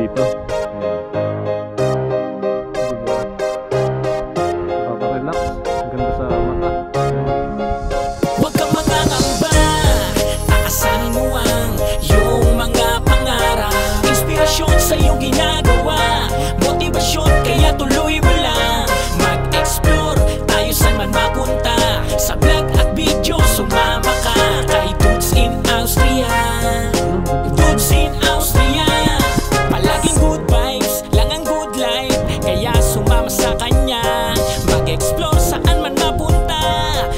dito. Relax, ang ganda sa mata. Huwag kang mangangamba, taasan mo ang iyong mga pangarap. Inspirasyon sa iyong ginagawa, motivasyon kaya tuloy mo lang. Mag-explore tayo saan man mapunta, sa vlog at video sumama ka kay Dudes in Austria. Dudes in Austria, palaging good vibes lang ang good life, kaya sumama sa kanya. Mag-explore saan man mapunta,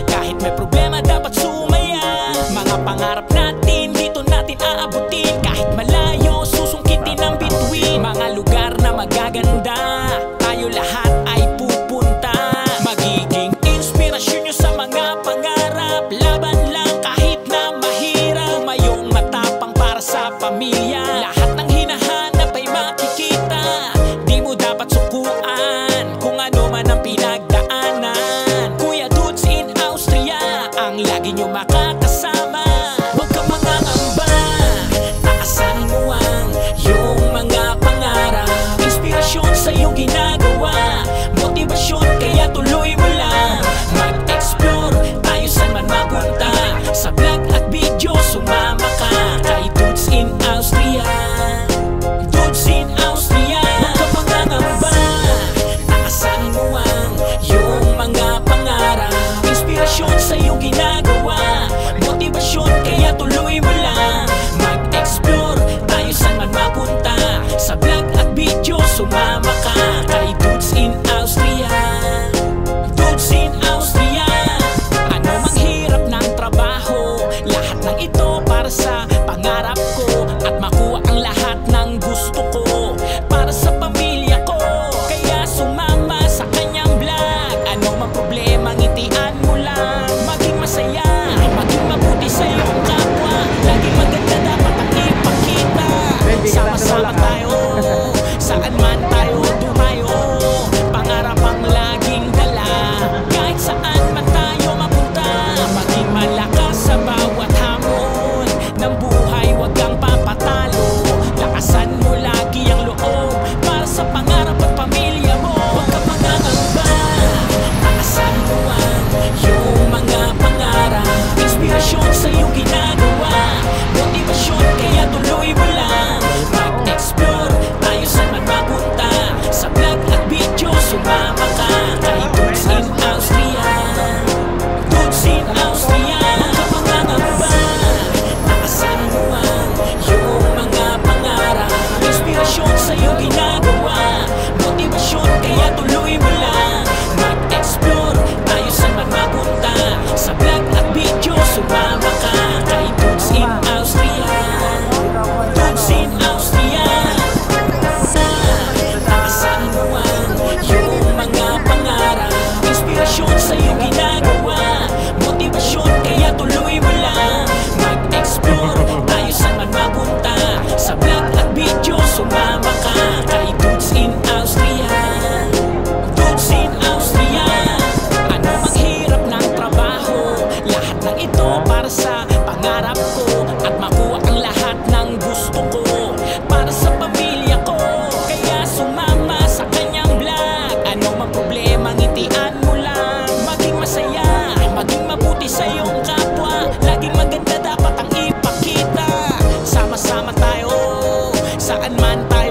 kahit may problema dapat sumaya. Mga pangarap natin dito natin aabutin, kahit malayo susungkitin ang bituin. Mga lugar na magaganda, tayo lahat ay pupunta. Magiging inspirasyon nyo sa mga pangarap, laban lang kahit na mahirap. Tumayong matapang para sa pamilya, lahat ng hinahanap ay makikita. Di mo dapat sukuan kung ano man ang pinagdaanan. Kuya Dudes in Austria ang lagi nyo makakasama. Huwag kang mangangamba, taasan mo ang iyong mga pangarap. Inspirasyon sa iyong ginagawa, motivasyon kaya tuloy mo lang. Mag-explore tayo saan man mapunta, sa vlog at video sumama ka kay Dudes in Austria. Dudes in Austria, huwag kang mangangamba, taasan mo ang iyong mga pangarap. Inspirasyon sa iyong ginagawa, motivasyon kaya tuloy mo lang. Mag-explore tayo saan man mapunta, sa vlog at video sumama ka kay Dudes in Austria. Dudes in Austria, ano mang hirap ng trabaho, lahat ng ito para sa pangarap ko, at makuha ang lahat ng gusto ko para sa pamilya ko. Kaya sumama sa kanyang vlog, ano mang problema ngitian mo lang. Maging masaya, maging mabuti sa iyong kapwa, laging maganda dapat ang ipakita. Sama-sama tayo, saan man tayo dumayo, pangarap ang laging dala. Kahit saan man tayo mapunta, maging malakas sa bawat hamon ng buhay, huwag kang papatalo. Lakasan mo lagi ang loob para sa pangarap at pamilya mo. Huwag kang mangangamba, taasan mo ang iyong mga pangarap. Inspirasyon sa iyong ginagawa, motivasyon kaya tuloy mo lang. Mag-explore tayo saan man mapunta, sa vlog at video sumama ka kay Dudes in Austria. Dudes in Austria, huwag kang mangangamba, taasan mo ang iyong mga pangarap. Inspirasyon sa iyong ginagawa, motivasyon kaya tuloy mo lang. Mag-explore tayo saan man mapunta, sa vlog at video sumama ka kay Dudes in Austria. Dudes in Austria, taasan mo ang iyong mga pangarap. Inspirasyon sa iyong ginagawa, motivasyon kaya tuloy mo lang. Mag-explore tayo saan man mapunta, sa vlog at video sumama ka kay Dudes in Austria. Dudes in Austria, ano mang hirap ng trabaho, lahat ng ito para sa pangarap ko, at makuha ang lahat ng gusto ko para sa pamilya ko. Kaya sumama sa kanyang vlog, ano mang problema ngitian mo lang. Maging masaya, maging mabuti sa iyong kapwa, laging maganda dapat ang ipakita. Sama-sama tayo, saan man tayo